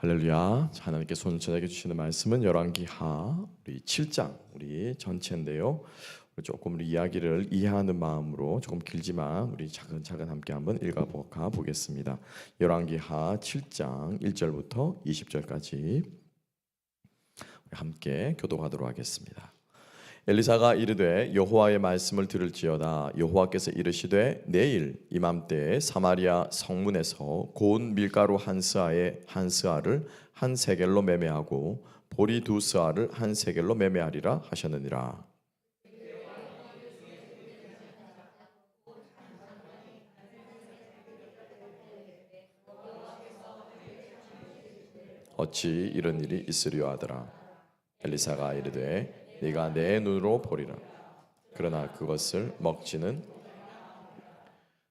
할렐루야. 하나님께 손을 전하게 주시는 말씀은 열왕기하 우리 7장 우리 전체인데요. 조금 우리 이야기를 이해하는 마음으로 조금 길지만 우리 차근차근 함께 한번 읽어가 보겠습니다. 열왕기하 7장 1절부터 20절까지 함께 교독하도록 하겠습니다. 엘리사가 이르되 여호와의 말씀을 들을지어다. 여호와께서 이르시되 내일 이맘때에 사마리아 성문에서 고운 밀가루 한 스아를 한 세겔로 매매하고 보리 두 스아를 한 세겔로 매매하리라 하셨느니라. 어찌 이런 일이 있으려 하더라. 엘리사가 이르되 네가 내 눈으로 보리라. 그러나 그것을 먹지는.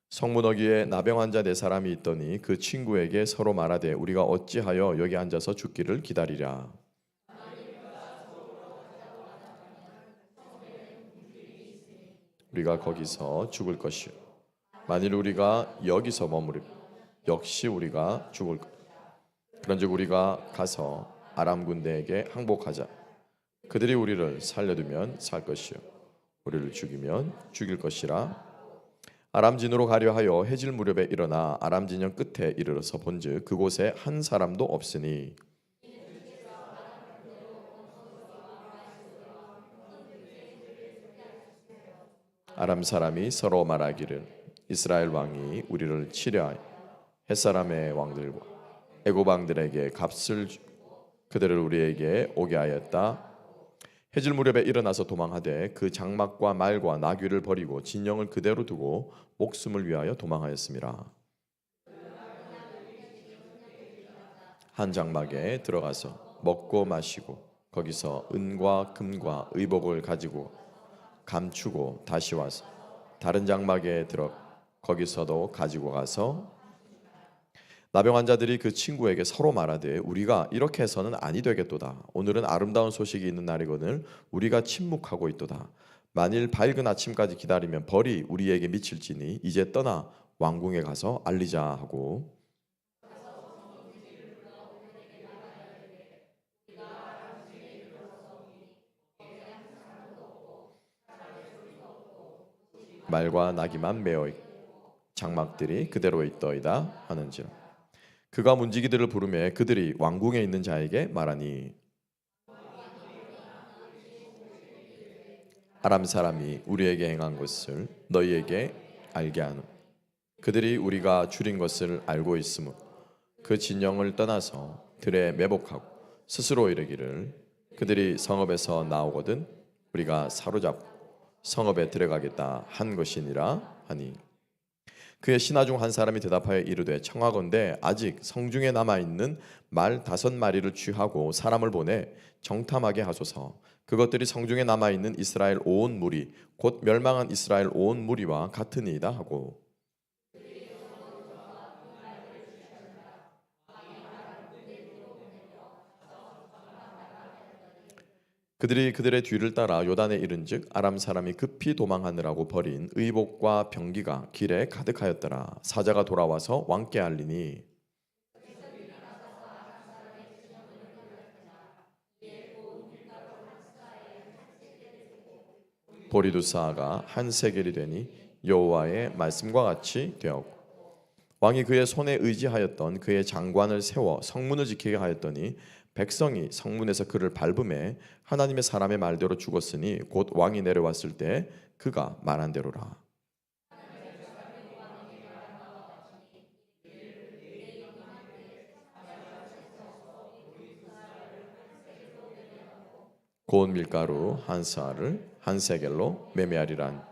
성문어귀에 나병 환자 네 사람이 있더니 그 친구에게 서로 말하되 우리가 어찌하여 여기 앉아서 죽기를 기다리랴. 우리가 거기서 죽을 것이요 만일 우리가 여기서 머무르면 역시 우리가 죽을 것. 그런즉 우리가 가서 아람 군대에게 항복하자. 그들이 우리를 살려두면 살 것이요 우리를 죽이면 죽일 것이라. 아람 진으로 가려 하여 해질 무렵에 일어나 아람 진영 끝에 이르러서 본즉 그곳에 한 사람도 없으니 아람 사람이 서로 말하기를 이스라엘 왕이 우리를 치려하여 햇사람의 왕들과 애굽 왕들에게 값을 주고 그들을 우리에게 오게 하였다. 해질 무렵에 일어나서 도망하되 그 장막과 말과 나귀를 버리고 진영을 그대로 두고 목숨을 위하여 도망하였습니다. 한 장막에 들어가서 먹고 마시고 거기서 은과 금과 의복을 가지고 감추고 다시 와서 다른 장막에 들어 거기서도 가지고 가서 나병 환자들이 그 친구에게 서로 말하되 우리가 이렇게 해서는 아니 되겠도다. 오늘은 아름다운 소식이 있는 날이거늘 우리가 침묵하고 있도다. 만일 밝은 아침까지 기다리면 벌이 우리에게 미칠지니 이제 떠나 왕궁에 가서 알리자 하고 말과 나귀만 메어 있고 장막들이 그대로 있더이다 하는지라. 그가 문지기들을 부르매 그들이 왕궁에 있는 자에게 말하니 아람 사람이 우리에게 행한 것을 너희에게 알게 하노. 그들이 우리가 줄인 것을 알고 있으므로 그 진영을 떠나서 들에 매복하고 스스로 이르기를 그들이 성읍에서 나오거든 우리가 사로잡고 성읍에 들어가겠다 한 것이니라 하니 그의 신하 중 한 사람이 대답하여 이르되 청하건대 아직 성중에 남아있는 말 5마리를 취하고 사람을 보내 정탐하게 하소서. 그것들이 성중에 남아있는 이스라엘 온 무리 곧 멸망한 이스라엘 온 무리와 같으니이다 하고 그들이 그들의 뒤를 따라 요단에 이른즉 아람 사람이 급히 도망하느라고 버린 의복과 병기가 길에 가득하였더라. 사자가 돌아와서 왕께 알리니 보리 두 사아가 한 세겔이 되니 여호와의 말씀과 같이 되었고 왕이 그의 손에 의지하였던 그의 장관을 세워 성문을 지키게 하였더니 백성이 성문에서 그를 밟음에 하나님의 사람의 말대로 죽었으니 곧 왕이 내려왔을 때 그가 말한 대로라. 고운 밀가루 한 스아를 한 세겔로 매매하리란.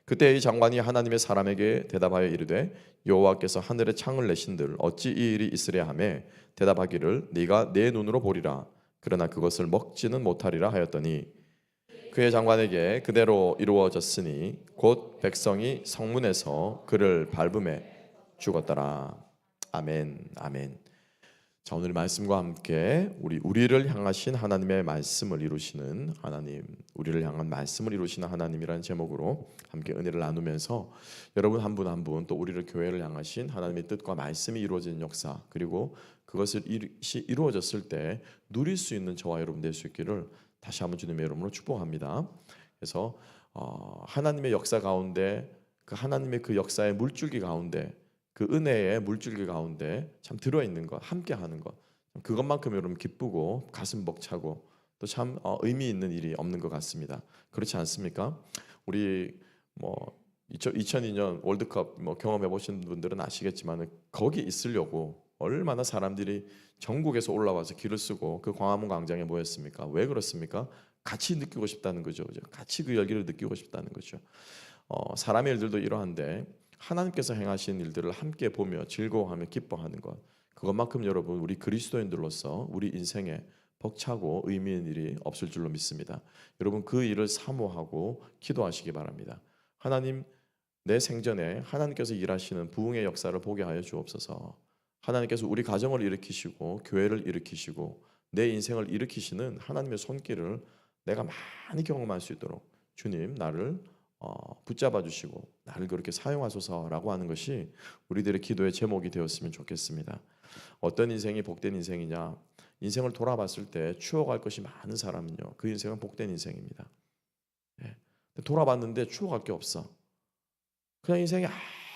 그때 이 장관이 하나님의 사람에게 대답하여 이르되 여호와께서 하늘에 창을 내신들 어찌 이 일이 있으랴 하며 대답하기를 네가 내 눈으로 보리라. 그러나 그것을 먹지는 못하리라 하였더니 그의 장관에게 그대로 이루어졌으니 곧 백성이 성문에서 그를 밟음에 죽었더라. 아멘. 아멘. 자, 오늘 말씀과 함께 우리를 향하신 하나님의 말씀을 이루시는 하나님, 우리를 향한 말씀을 이루시는 하나님이라는 제목으로 함께 은혜를 나누면서 여러분 한 분 한 분 또 우리를 교회를 향하신 하나님의 뜻과 말씀이 이루어지는 역사 그리고 그것을 이루어졌을 때 누릴 수 있는 저와 여러분 될 수 있기를 다시 한번 주님의 이름으로 축복합니다. 그래서 하나님의 역사 가운데 그 하나님의 그 역사의 물줄기 가운데 그 은혜의 물줄기 가운데 참 들어있는 것, 함께하는 것, 그것만큼 여러분 기쁘고 가슴 벅차고 또 참 의미 있는 일이 없는 것 같습니다. 그렇지 않습니까? 우리 뭐 2002년 월드컵 경험해 보신 분들은 아시겠지만 거기 있으려고 얼마나 사람들이 전국에서 올라와서 길을 쓰고 그 광화문 광장에 모였습니까? 왜 그렇습니까? 같이 느끼고 싶다는 거죠. 같이 그 열기를 느끼고 싶다는 거죠. 사람의 일들도 이러한데 하나님께서 행하신 일들을 함께 보며 즐거워하며 기뻐하는 것, 그것만큼 여러분 우리 그리스도인들로서 우리 인생에 벅차고 의미 있는 일이 없을 줄로 믿습니다. 여러분 그 일을 사모하고 기도하시기 바랍니다. 하나님, 내 생전에 하나님께서 일하시는 부흥의 역사를 보게 하여 주옵소서. 하나님께서 우리 가정을 일으키시고 교회를 일으키시고 내 인생을 일으키시는 하나님의 손길을 내가 많이 경험할 수 있도록 주님 나를 붙잡아 주시고 나를 그렇게 사용하소서라고 하는 것이 우리들의 기도의 제목이 되었으면 좋겠습니다. 어떤 인생이 복된 인생이냐? 인생을 돌아봤을 때 추억할 것이 많은 사람은요, 그 인생은 복된 인생입니다. 예. 돌아봤는데 추억할 게 없어. 그냥 인생에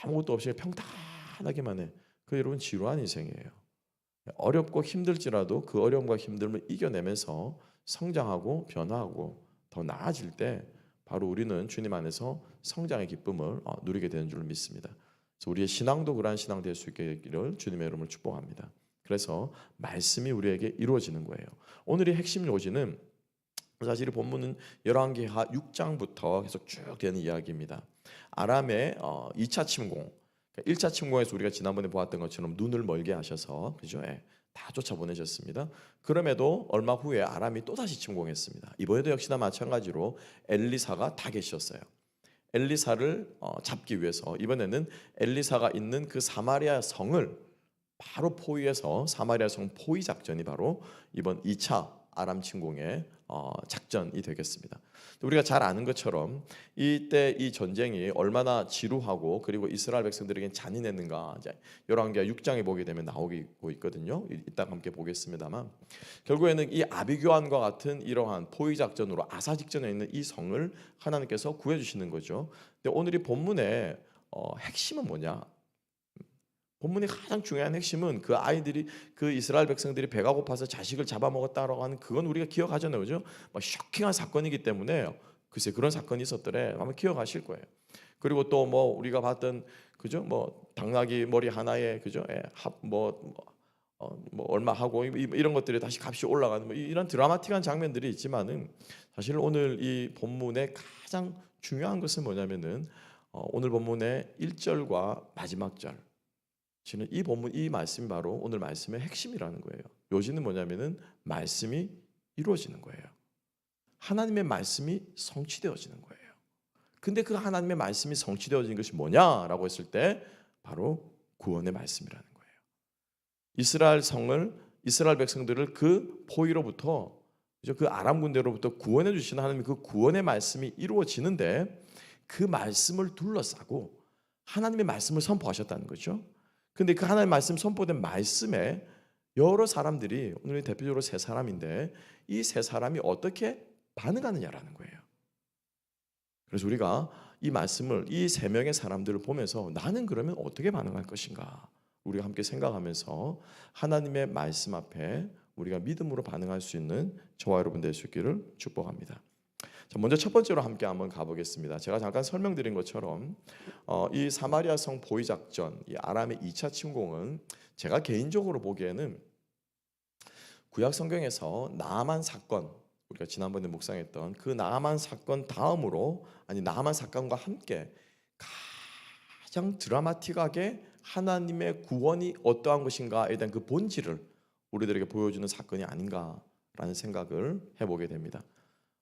아무것도 없이 평탄하게만 해. 그 여러분 지루한 인생이에요. 어렵고 힘들지라도 그 어려움과 힘듦을 이겨내면서 성장하고 변화하고 더 나아질 때 바로 우리는 주님 안에서 성장의 기쁨을 누리게 되는 줄 믿습니다. 그래서 우리의 신앙도 그러한 신앙 될 수 있기를 주님의 이름으로 축복합니다. 그래서 말씀이 우리에게 이루어지는 거예요. 오늘의 핵심 요지는 사실 본문은 열왕기하 6장부터 계속 쭉 되는 이야기입니다. 아람의 2차 침공, 1차 침공에서 우리가 지난번에 보았던 것처럼 눈을 멀게 하셔서 그죠? 예, 다 쫓아보내셨습니다. 그럼에도 얼마 후에 아람이 또다시 침공했습니다. 이번에도 역시나 마찬가지로 엘리사가 타겟이었어요. 엘리사를 잡기 위해서 이번에는 엘리사가 있는 그 사마리아 성을 바로 포위해서 사마리아 성 포위 작전이 바로 이번 2차 아람 침공의 작전이 되겠습니다. 우리가 잘 아는 것처럼 이때 이 전쟁이 얼마나 지루하고 그리고 이스라엘 백성들에겐 잔인했는가 이제 열왕기하 6장에 보게 되면 나오고 있거든요. 이따가 함께 보겠습니다만 결국에는 이 아비교환과 같은 이러한 포위 작전으로 아사 직전에 있는 이 성을 하나님께서 구해주시는 거죠. 근데 오늘 이 본문의 핵심은 뭐냐? 본문의 가장 중요한 핵심은 그 아이들이 그 이스라엘 백성들이 배가 고파서 자식을 잡아먹었다라고 하는 그건 우리가 기억하잖아요, 그죠? 막 쇼킹한 사건이기 때문에 글쎄 그런 사건이 있었더래 아마 기억하실 거예요. 그리고 또 뭐 우리가 봤던 그죠? 뭐 당나귀 머리 하나에 그죠? 뭐 얼마 하고 이런 것들이 다시 값이 올라가는 뭐 이런 드라마틱한 장면들이 있지만은 사실 오늘 이 본문의 가장 중요한 것은 뭐냐면은 오늘 본문의 1절과 마지막 절. 이 본문 이 말씀이 바로 오늘 말씀의 핵심이라는 거예요. 요지는 뭐냐면은 말씀이 이루어지는 거예요. 하나님의 말씀이 성취되어지는 거예요. 근데 그 하나님의 말씀이 성취되어지는 것이 뭐냐라고 했을 때 바로 구원의 말씀이라는 거예요. 이스라엘 백성들을 그 포위로부터 그 아람 군대로부터 구원해 주시는 하나님의 그 구원의 말씀이 이루어지는데 그 말씀을 둘러싸고 하나님의 말씀을 선포하셨다는 거죠. 근데 그 하나님의 말씀 선포된 말씀에 여러 사람들이 오늘 대표적으로 세 사람인데 이 세 사람이 어떻게 반응하느냐라는 거예요. 그래서 우리가 이 말씀을 이 세 명의 사람들을 보면서 나는 그러면 어떻게 반응할 것인가 우리가 함께 생각하면서 하나님의 말씀 앞에 우리가 믿음으로 반응할 수 있는 저와 여러분 될 수 있기를 축복합니다. 자, 먼저 첫 번째로 함께 한번 가보겠습니다. 제가 잠깐 설명드린 것처럼 이 사마리아 성 포위 작전, 이 아람의 2차 침공은 제가 개인적으로 보기에는 구약 성경에서 나아만 사건, 우리가 지난번에 묵상했던 그 나아만 사건 다음으로 아니 나아만 사건과 함께 가장 드라마틱하게 하나님의 구원이 어떠한 것인가에 대한 그 본질을 우리들에게 보여주는 사건이 아닌가라는 생각을 해보게 됩니다.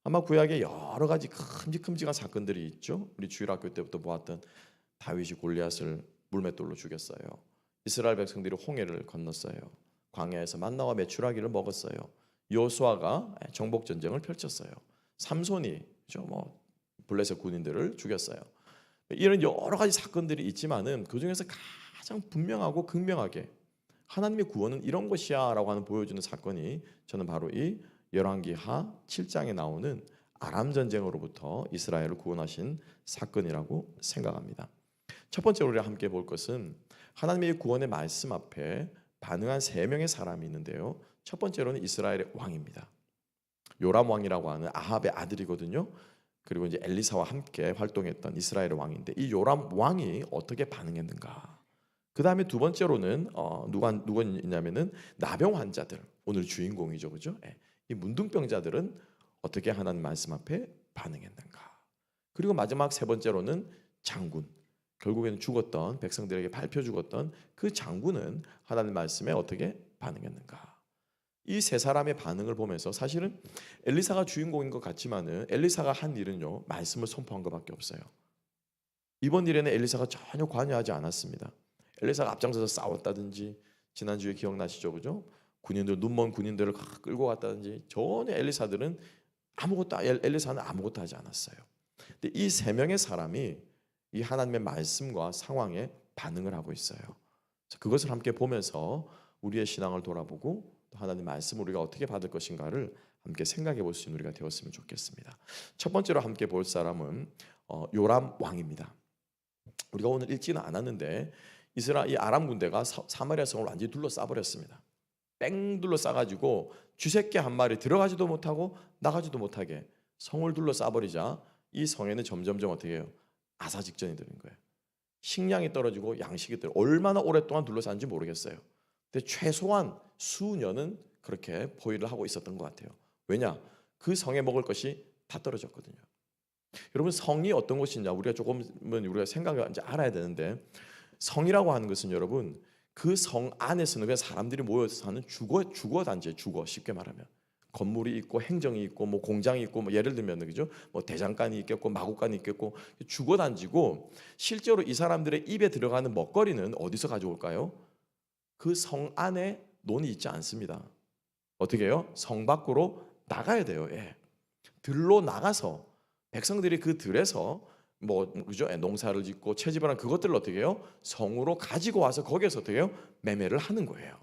아마 구약에 여러 가지 큼직큼직한 사건들이 있죠. 우리 주일학교 때부터 보았던 다윗이 골리앗을 물맷돌로 죽였어요. 이스라엘 백성들이 홍해를 건넜어요. 광야에서 만나와 메추라기를 먹었어요. 여호수아가 정복 전쟁을 펼쳤어요. 삼손이 블레셋 군인들을 죽였어요. 이런 여러 가지 사건들이 있지만은 그 중에서 가장 분명하고 극명하게 하나님의 구원은 이런 것이야라고 하는 보여주는 사건이 저는 바로 이 열왕기하 7장에 나오는 아람 전쟁으로부터 이스라엘을 구원하신 사건이라고 생각합니다. 첫 번째로 우리가 함께 볼 것은 하나님의 구원의 말씀 앞에 반응한 세 명의 사람이 있는데요. 첫 번째로는 이스라엘의 왕입니다. 요람 왕이라고 하는 아합의 아들이거든요. 그리고 이제 엘리사와 함께 활동했던 이스라엘의 왕인데 이 요람 왕이 어떻게 반응했는가? 그 다음에 두 번째로는 누가 있냐면은 나병 환자들, 오늘 주인공이죠, 그죠? 이 문둥병자들은 어떻게 하나님 말씀 앞에 반응했는가? 그리고 마지막 세 번째로는 장군, 결국에는 죽었던 백성들에게 밟혀 죽었던 그 장군은 하나님 말씀에 어떻게 반응했는가? 이 세 사람의 반응을 보면서 사실은 엘리사가 주인공인 것 같지만은 엘리사가 한 일은요, 말씀을 선포한 것밖에 없어요. 이번 일에는 엘리사가 전혀 관여하지 않았습니다. 엘리사가 앞장서서 싸웠다든지, 지난주에 기억나시죠, 그죠? 군인들, 눈먼 군인들을 끌고 갔다든지, 전혀 엘리사는 아무것도 하지 않았어요. 근데 이 세 명의 사람이 이 하나님의 말씀과 상황에 반응을 하고 있어요. 그것을 함께 보면서 우리의 신앙을 돌아보고 또 하나님 말씀을 우리가 어떻게 받을 것인가를 함께 생각해 볼 수 있는 우리가 되었으면 좋겠습니다. 첫 번째로 함께 볼 사람은 요람 왕입니다. 우리가 오늘 읽지는 않았는데 이 아람 군대가 사마리아 성을 완전히 둘러싸버렸습니다. 뺑 둘러싸가지고 쥐새끼 한 마리 들어가지도 못하고 나가지도 못하게 성을 둘러싸버리자 이 성에는 점점점 어떻게 해요? 아사직전이 되는 거예요. 식량이 떨어지고 양식이 떨어지고 얼마나 오랫동안 둘러쌌는지 모르겠어요. 근데 최소한 수년은 그렇게 포위를 하고 있었던 것 같아요. 왜냐? 그 성에 먹을 것이 다 떨어졌거든요. 여러분, 성이 어떤 곳이냐 우리가 조금은 우리가 생각을 이제 알아야 되는데, 성이라고 하는 것은 여러분 그 성 안에서는 그냥 사람들이 모여서 사는 주거 단지에 주거, 쉽게 말하면 건물이 있고 행정이 있고 뭐 공장이 있고 뭐 예를 들면 그죠? 뭐 대장간이 있겠고 마구간이 있겠고 주거 단지고, 실제로 이 사람들의 입에 들어가는 먹거리는 어디서 가져올까요? 그 성 안에 논이 있지 않습니다. 어떻게 해요? 성 밖으로 나가야 돼요. 들로 나가서 백성들이 그 들에서 뭐 그죠? 농사를 짓고 채집을 한 그것들을 어떻게 해요? 성으로 가지고 와서 거기에서 어떻게 해요? 매매를 하는 거예요.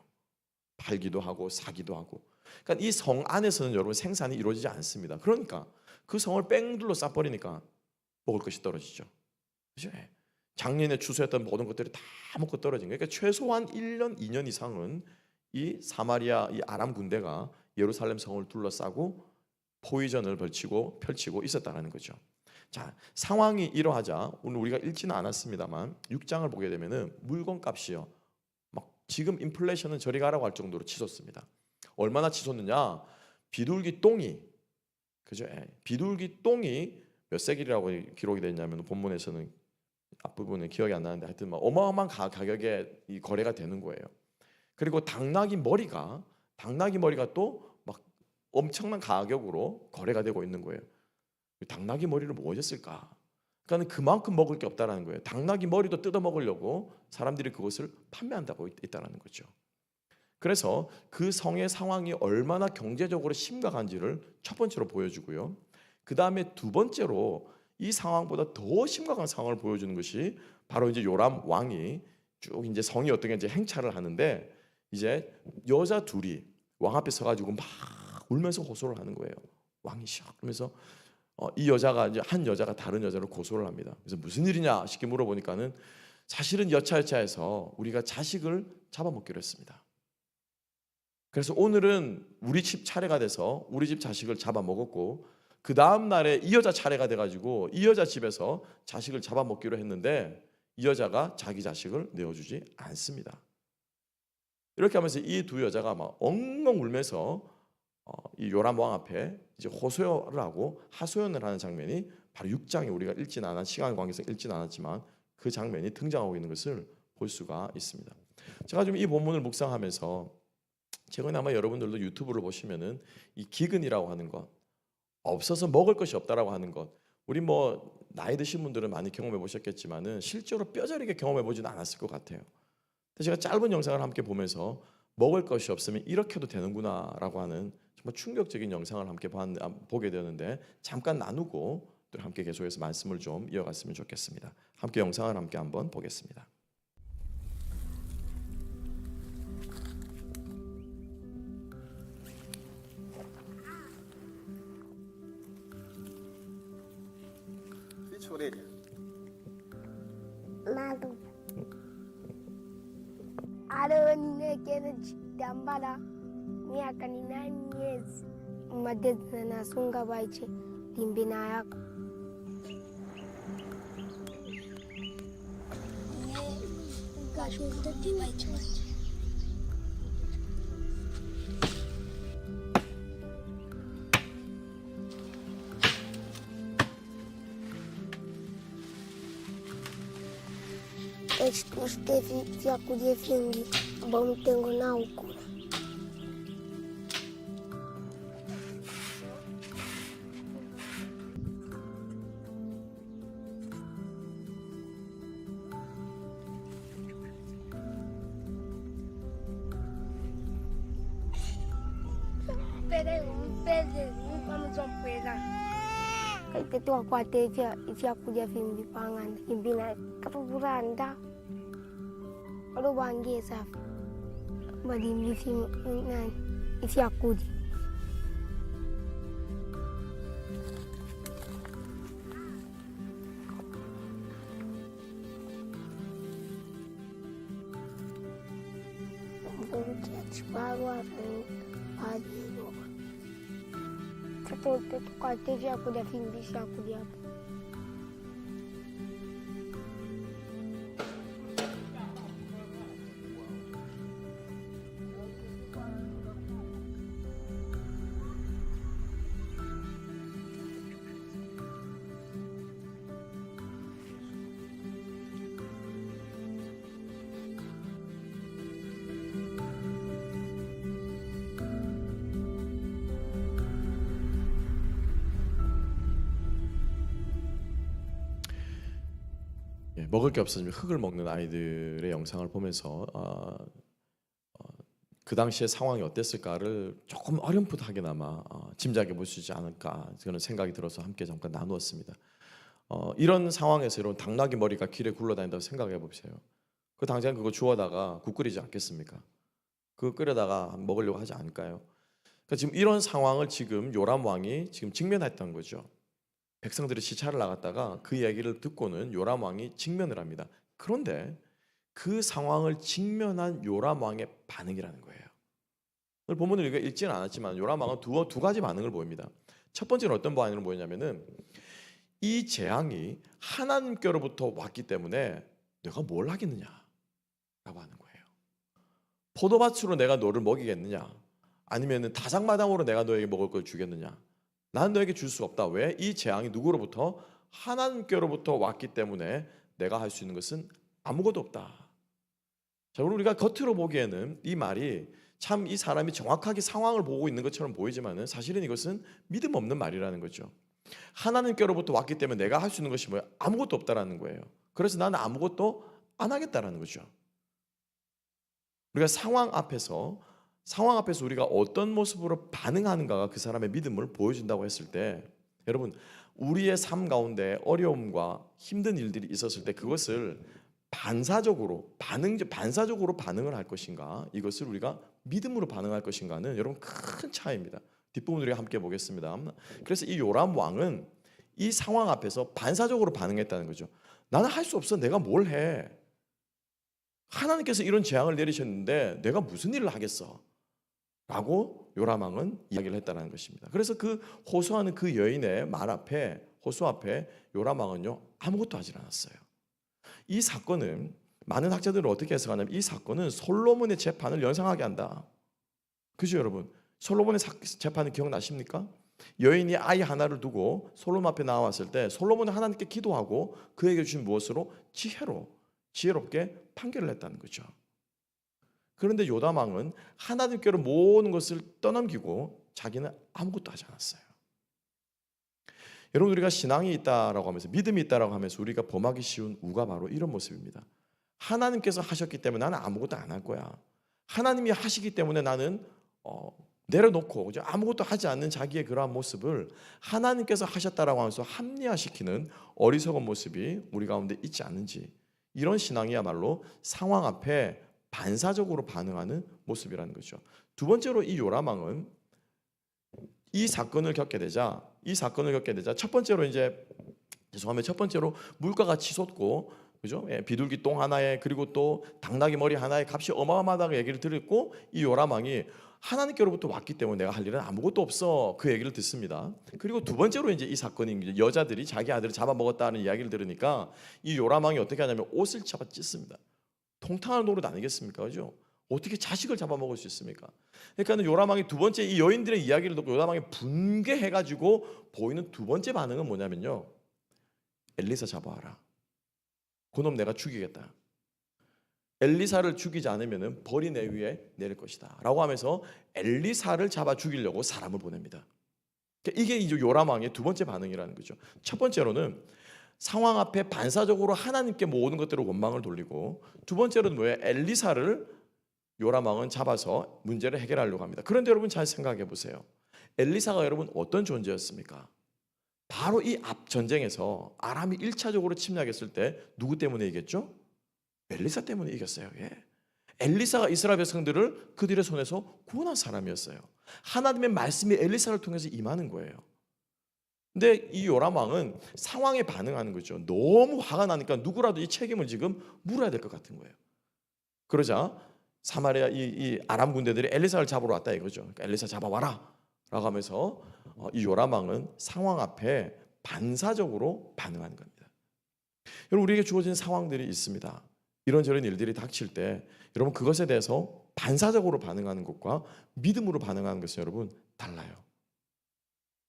팔기도 하고 사기도 하고. 그러니까 이 성 안에서는 여러분 생산이 이루어지지 않습니다. 그러니까 그 성을 뺑 둘러 싸버리니까 먹을 것이 떨어지죠. 그죠? 작년에 추수했던 모든 것들이 다 먹고 떨어진 거예요. 그러니까 최소한 1년, 2년 이상은 이 사마리아, 이 아람 군대가 예루살렘 성을 둘러싸고 포위전을 펼치고 있었다는 거죠. 자, 상황이 이러하자 오늘 우리가 읽지는 않았습니다만 6장을 보게 되면은 물건값이요, 막 지금 인플레이션은 저리 가라고 할 정도로 치솟습니다. 얼마나 치솟느냐? 비둘기 똥이, 그죠? 비둘기 똥이 몇 세겔이라고 기록이 되냐면 본문에서는 앞부분은 기억이 안 나는데 하여튼 막 어마어마한 가격에 이 거래가 되는 거예요. 그리고 당나귀 머리가 또 막 엄청난 가격으로 거래가 되고 있는 거예요. 당나귀 머리를 뭐 어딨을까? 그러니까 그만큼 먹을 게 없다라는 거예요. 당나귀 머리도 뜯어 먹으려고 사람들이 그것을 판매한다고 있다라는 거죠. 그래서 그 성의 상황이 얼마나 경제적으로 심각한지를 첫 번째로 보여주고요. 그 다음에 두 번째로 이 상황보다 더 심각한 상황을 보여주는 것이 바로 이제 요람 왕이 쭉 이제 성이 어떻게 이제 행차를 하는데, 이제 여자 둘이 왕 앞에 서가지고 막 울면서 호소를 하는 거예요. 왕이 샥 그러면서 이 여자가 이제 한 여자가 다른 여자를 고소를 합니다. 그래서 무슨 일이냐 쉽게 물어보니까는 사실은 여차여차해서 우리가 자식을 잡아먹기로 했습니다. 그래서 오늘은 우리 집 차례가 돼서 우리 집 자식을 잡아먹었고, 그 다음 날에 이 여자 차례가 돼가지고 이 여자 집에서 자식을 잡아먹기로 했는데 이 여자가 자기 자식을 내어주지 않습니다. 이렇게 하면서 이 두 여자가 막 엉엉 울면서 이 요람 왕 앞에 이제 호소를 하고 하소연을 하는 장면이 바로 6장에 우리가 읽지는 않은, 시간 관계상 읽지는 않았지만 그 장면이 등장하고 있는 것을 볼 수가 있습니다. 제가 좀 이 본문을 묵상하면서 최근에 아마 여러분들도 유튜브를 보시면은 이 기근이라고 하는 것, 없어서 먹을 것이 없다라고 하는 것, 우리 뭐 나이 드신 분들은 많이 경험해 보셨겠지만은 실제로 뼈저리게 경험해 보지는 않았을 것 같아요. 제가 짧은 영상을 함께 보면서 먹을 것이 없으면 이렇게도 되는구나라고 하는 정말 충격적인 영상을 함께 보게 되었는데, 잠깐 나누고 또 함께 계속해서 말씀을 좀 이어갔으면 좋겠습니다. 함께 영상을 함께 한번 보겠습니다. orelhas? 나도 아론이 걔는 담바라 miaka ni 9 years madezi na sunga baiche limbina yako gashuta ti baiche vya kujifungi ambao mtengo nao huko kaitetua kwate ifya kuja fimbi pangana imbina kapuranda alo bangie safi badi mlifi nani ifya kuja Chiparwa Padino. Tutote tukate vya kuja fimbisha kuja hapo. 먹을 게 없어지면 흙을 먹는 아이들의 영상을 보면서 그 당시의 상황이 어땠을까를 조금 어렴풋하게나마 짐작해 볼 수 있지 않을까 그런 생각이 들어서 함께 잠깐 나누었습니다. 이런 상황에서 여러분 당나귀 머리가 길에 굴러다닌다고 생각해 보세요. 그 당장 그거 주워다가 국 끓이지 않겠습니까? 그거 끓여다가 먹으려고 하지 않을까요? 그러니까 지금 이런 상황을 지금 요람 왕이 지금 직면했던 거죠. 백성들이 시차를 나갔다가 그 얘기를 듣고는 요람 왕이 직면을 합니다. 그런데 그 상황을 직면한 요람 왕의 반응이라는 거예요. 오늘 본문을 우리가 읽지는 않았지만 요람 왕은 두 가지 반응을 보입니다. 첫 번째는 어떤 반응을 보였냐면은 이 재앙이 하나님께로부터 왔기 때문에 내가 뭘 하겠느냐라고 하는 거예요. 포도밭으로 내가 너를 먹이겠느냐? 아니면은 다장마당으로 내가 너에게 먹을 걸 주겠느냐? 나는 너에게 줄 수 없다. 왜? 이 재앙이 누구로부터? 하나님께로부터 왔기 때문에 내가 할 수 있는 것은 아무것도 없다. 자, 우리가 겉으로 보기에는 이 말이 참 이 사람이 정확하게 상황을 보고 있는 것처럼 보이지만은 사실은 이것은 믿음 없는 말이라는 거죠. 하나님께로부터 왔기 때문에 내가 할 수 있는 것이 뭐야? 아무것도 없다라는 거예요. 그래서 나는 아무것도 안 하겠다라는 거죠. 우리가 상황 앞에서 우리가 어떤 모습으로 반응하는가가 그 사람의 믿음을 보여준다고 했을 때 여러분 우리의 삶 가운데 어려움과 힘든 일들이 있었을 때 그것을 반사적으로 반응을 할 것인가 이것을 우리가 믿음으로 반응할 것인가는 여러분 큰 차이입니다. 뒷부분 우리가 함께 보겠습니다. 그래서 이 요람 왕은 이 상황 앞에서 반사적으로 반응했다는 거죠. 나는 할 수 없어. 내가 뭘 해? 하나님께서 이런 재앙을 내리셨는데 내가 무슨 일을 하겠어? 라고 요람 왕은 이야기를 했다는 것입니다. 그래서 그 호소하는 그 여인의 말 앞에 호소 앞에 요람 왕은요 아무것도 하질 않았어요. 이 사건은 많은 학자들은 어떻게 해석하냐면 이 사건은 솔로몬의 재판을 연상하게 한다. 그죠 여러분? 솔로몬의 재판을 기억나십니까? 여인이 아이 하나를 두고 솔로몬 앞에 나왔을 때 솔로몬은 하나님께 기도하고 그에게 주신 무엇으로? 지혜롭게 판결을 했다는 거죠. 그런데 요담 왕은 하나님께로 모든 것을 떠넘기고 자기는 아무것도 하지 않았어요. 여러분 우리가 신앙이 있다라고 하면서 믿음이 있다라고 하면서 우리가 범하기 쉬운 우가 바로 이런 모습입니다. 하나님께서 하셨기 때문에 나는 아무것도 안 할 거야. 하나님이 하시기 때문에 나는 내려놓고 아무것도 하지 않는 자기의 그러한 모습을 하나님께서 하셨다라고 하면서 합리화시키는 어리석은 모습이 우리 가운데 있지 않는지 이런 신앙이야말로 상황 앞에 반사적으로 반응하는 모습이라는 거죠. 두 번째로 이 요람 왕은 이 사건을 겪게 되자 첫 번째로 이제 죄송하면 첫 번째로 물가가 치솟고, 그죠? 비둘기 똥 하나에 그리고 또 당나귀 머리 하나에 값이 어마어마하다고 얘기를 들었고, 이 요람왕이 하나님께로부터 왔기 때문에 내가 할 일은 아무것도 없어, 그 얘기를 듣습니다. 그리고 두 번째로 이제 이 사건이 이제 여자들이 자기 아들을 잡아먹었다는 이야기를 들으니까 이 요람왕이 어떻게 하냐면 옷을 잡아 찢습니다. 통탄할 노릇 아니겠습니까, 그죠? 어떻게 자식을 잡아먹을 수 있습니까? 그러니까 요람왕이 두 번째 이 여인들의 이야기를 듣고 요람왕이 분개해가지고 보이는 두 번째 반응은 뭐냐면요, 엘리사 잡아와라. 그놈 내가 죽이겠다. 엘리사를 죽이지 않으면 벌이 내 위에 내릴 것이다 라고 하면서 엘리사를 잡아 죽이려고 사람을 보냅니다. 이게 이제 요람왕의 두 번째 반응이라는 거죠. 첫 번째로는 상황 앞에 반사적으로 하나님께 모든 것들을 원망을 돌리고, 두 번째로는 뭐예요? 엘리사를 요람왕은 잡아서 문제를 해결하려고 합니다. 그런데 여러분 잘 생각해 보세요. 엘리사가 여러분 어떤 존재였습니까? 바로 이 앞 전쟁에서 아람이 1차적으로 침략했을 때 누구 때문에 이겼죠? 엘리사 때문에 이겼어요. 예. 엘리사가 이스라엘 백성들을 그들의 손에서 구원한 사람이었어요. 하나님의 말씀이 엘리사를 통해서 임하는 거예요. 근데 이 요람 왕은 상황에 반응하는 거죠. 너무 화가 나니까 누구라도 이 책임을 지금 물어야 될 것 같은 거예요. 그러자 사마리아 이 아람 군대들이 엘리사를 잡으러 왔다 이거죠. 그러니까 엘리사 잡아와라 라고 하면서 이 요람 왕은 상황 앞에 반사적으로 반응하는 겁니다. 여러분, 우리에게 주어진 상황들이 있습니다. 이런저런 일들이 닥칠 때 여러분 그것에 대해서 반사적으로 반응하는 것과 믿음으로 반응하는 것은 여러분 달라요.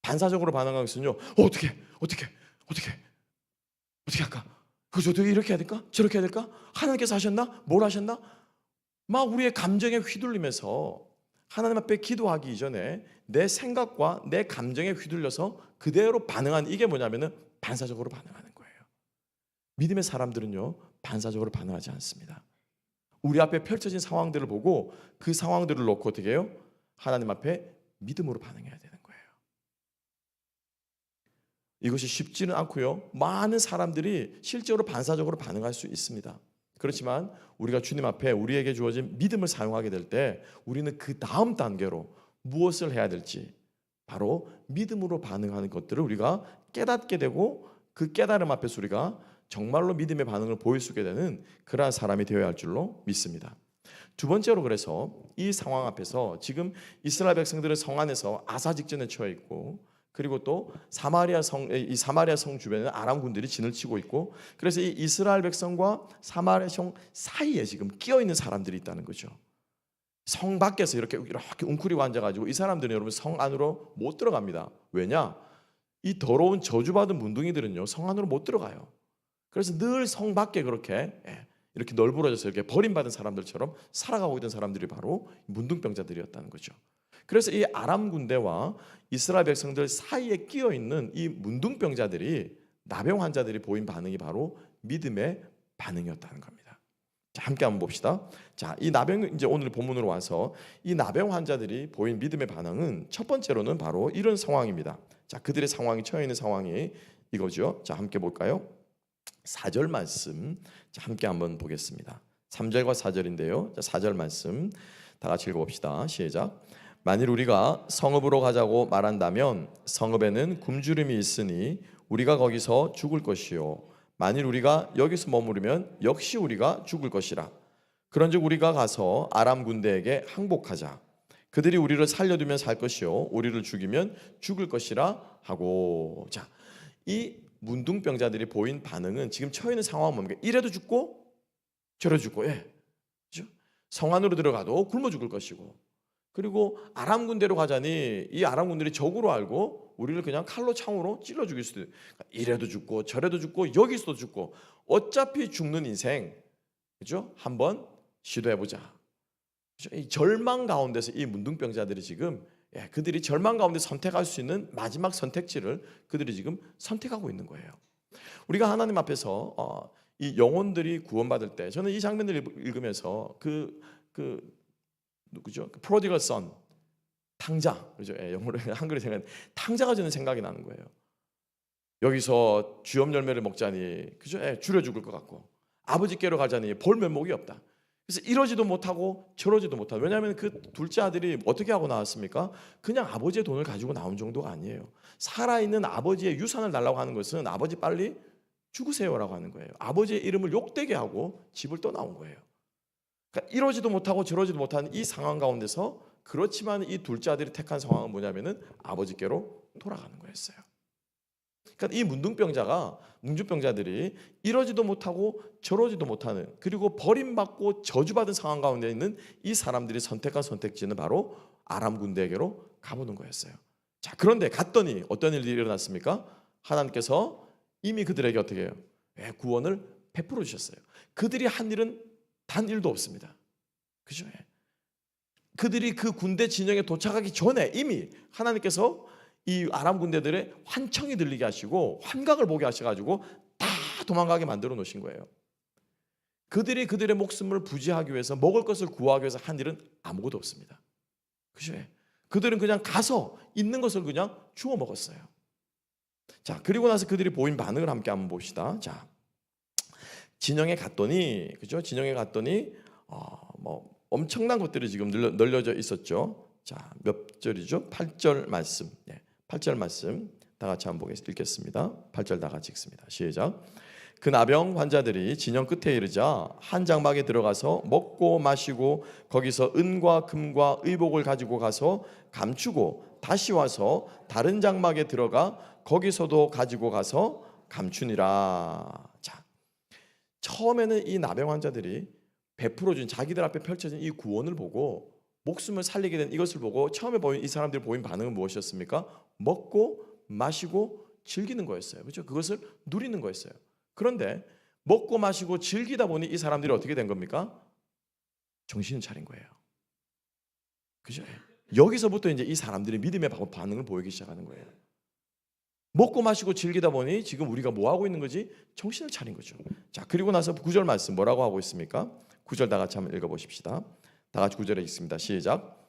반사적으로 반응하는 것은요, 어떻게 할까? 그저 이렇게 해야 될까? 저렇게 해야 될까? 하나님께서 하셨나? 뭘 하셨나? 막 우리의 감정에 휘둘리면서 하나님 앞에 기도하기 이전에 내 생각과 내 감정에 휘둘려서 그대로 반응하는, 이게 뭐냐면은 반사적으로 반응하는 거예요. 믿음의 사람들은요, 반사적으로 반응하지 않습니다. 우리 앞에 펼쳐진 상황들을 보고 그 상황들을 놓고 어떻게 해요? 하나님 앞에 믿음으로 반응해야 되는 거예요. 이것이 쉽지는 않고요, 많은 사람들이 실제로 반사적으로 반응할 수 있습니다. 그렇지만 우리가 주님 앞에 우리에게 주어진 믿음을 사용하게 될 때 우리는 그 다음 단계로 무엇을 해야 될지, 바로 믿음으로 반응하는 것들을 우리가 깨닫게 되고, 그 깨달음 앞에서 우리가 정말로 믿음의 반응을 보일 수 있게 되는 그러한 사람이 되어야 할 줄로 믿습니다. 두 번째로, 그래서 이 상황 앞에서 지금 이스라엘 백성들은 성 안에서 아사 직전에 처해 있고, 그리고 또 사마리아 성 주변에는 아람 군들이 진을 치고 있고, 그래서 이 이스라엘 백성과 사마리아 성 사이에 지금 끼어 있는 사람들이 있다는 거죠. 성 밖에서 이렇게 웅크리고 앉아가지고 이 사람들은 여러분 성 안으로 못 들어갑니다. 왜냐? 이 더러운 저주받은 문둥이들은요, 성 안으로 못 들어가요. 그래서 늘 성 밖에 그렇게 이렇게 널브러져서 이렇게 버림받은 사람들처럼 살아가고 있던 사람들이 바로 문둥병자들이었다는 거죠. 그래서 이 아람 군대와 이스라엘 백성들 사이에 끼어 있는 이 문둥병자들이, 나병 환자들이 보인 반응이 바로 믿음의 반응이었다는 겁니다. 자, 함께 한번 봅시다. 자, 이 나병, 이제 오늘 본문으로 와서 이 나병 환자들이 보인 믿음의 반응은 첫 번째로는 바로 이런 상황입니다. 자, 그들의 상황이 처해 있는 상황이 이거죠. 자, 함께 볼까요? 4절 말씀, 자, 함께 한번 보겠습니다. 3절과 4절인데요. 자, 4절 말씀 다 같이 읽어봅시다. 시작. 만일 우리가 성읍으로 가자고 말한다면 성읍에는 굶주림이 있으니 우리가 거기서 죽을 것이요, 만일 우리가 여기서 머무르면 역시 우리가 죽을 것이라. 그런즉 우리가 가서 아람 군대에게 항복하자. 그들이 우리를 살려두면 살 것이요, 우리를 죽이면 죽을 것이라 하고. 자, 이 문둥병자들이 보인 반응은 지금 처해 있는 상황은 뭡니까? 이래도 죽고 저래도 죽고, 그렇죠? 성 안으로 들어가도 굶어 죽을 것이고, 그리고 아람 군대로 가자니 이 아람 군들이 적으로 알고 우리를 그냥 칼로 창으로 찔러 죽일 수도 있고, 이래도 죽고 저래도 죽고 여기서도 죽고, 어차피 죽는 인생, 그렇죠? 한번 시도해보자. 그렇죠? 이 절망 가운데서 이 문둥병자들이 지금 그들이 절망 가운데 선택할 수 있는 마지막 선택지를 그들이 지금 선택하고 있는 거예요. 우리가 하나님 앞에서 이 영혼들이 구원받을 때, 저는 이 장면을 읽으면서 누구죠? 프로디걸 선, 탕자, 그죠? 영어로 한글에 생각, 탕자가 저는 생각이 나는 거예요. 여기서 주염 열매를 먹자니, 그죠? 줄여 죽을 것 같고, 아버지께로 가자니 볼 면목이 없다. 그래서 이러지도 못하고 저러지도 못하고, 왜냐하면 그 둘째 아들이 어떻게 하고 나왔습니까? 그냥 아버지의 돈을 가지고 나온 정도가 아니에요. 살아있는 아버지의 유산을 달라고 하는 것은 아버지 빨리 죽으세요라고 하는 거예요. 아버지의 이름을 욕되게 하고 집을 떠나온 거예요. 그러니까 이러지도 못하고 저러지도 못하는 이 상황 가운데서, 그렇지만 이 둘째 아들이 택한 상황은 뭐냐면은 아버지께로 돌아가는 거였어요. 그러니까 이 문둥병자들이 이러지도 못하고 저러지도 못하는, 그리고 버림받고 저주받은 상황 가운데 있는 이 사람들이 선택한 선택지는 바로 아람 군대에게로 가보는 거였어요. 자, 그런데 갔더니 어떤 일이 일어났습니까? 하나님께서 이미 그들에게 어떻게 해요? 구원을 베풀어 주셨어요. 그들이 한 일은 단 일도 없습니다. 그죠? 그들이 그 군대 진영에 도착하기 전에 이미 하나님께서 이 아람 군대들의 환청이 들리게 하시고 환각을 보게 하셔가지고 다 도망가게 만들어 놓으신 거예요. 그들이 그들의 목숨을 부지하기 위해서, 먹을 것을 구하기 위해서 한 일은 아무것도 없습니다. 그죠? 그들은 그냥 가서 있는 것을 그냥 주워 먹었어요. 자, 그리고 나서 그들이 보인 반응을 함께 한번 봅시다. 자, 진영에 갔더니, 그죠? 진영에 갔더니 뭐 엄청난 것들이 지금 널려져 있었죠. 자, 몇 절이죠? 8절 말씀. 8절 말씀 다 같이 한번 읽겠습니다. 8절 다 같이 읽습니다. 시작. 그 나병 환자들이 진영 끝에 이르자 한 장막에 들어가서 먹고 마시고 거기서 은과 금과 의복을 가지고 가서 감추고 다시 와서 다른 장막에 들어가 거기서도 가지고 가서 감추니라. 자, 처음에는 이 나병 환자들이 베풀어준, 자기들 앞에 펼쳐진 이 구원을 보고 목숨을 살리게 된 이것을 보고 처음에 보인 이 사람들이 보인 반응은 무엇이었습니까? 먹고 마시고 즐기는 거였어요. 그렇죠? 그것을 누리는 거였어요. 그런데 먹고 마시고 즐기다 보니 이 사람들이 어떻게 된 겁니까? 정신을 차린 거예요. 그죠? 여기서부터 이제 이 사람들이 믿음의 반응을 보이기 시작하는 거예요. 먹고 마시고 즐기다 보니 지금 우리가 뭐 하고 있는 거지? 정신을 차린 거죠. 자, 그리고 나서 9절 말씀 뭐라고 하고 있습니까? 9절 다 같이 한번 읽어보십시다. 다 같이 9절에 읽습니다. 시작.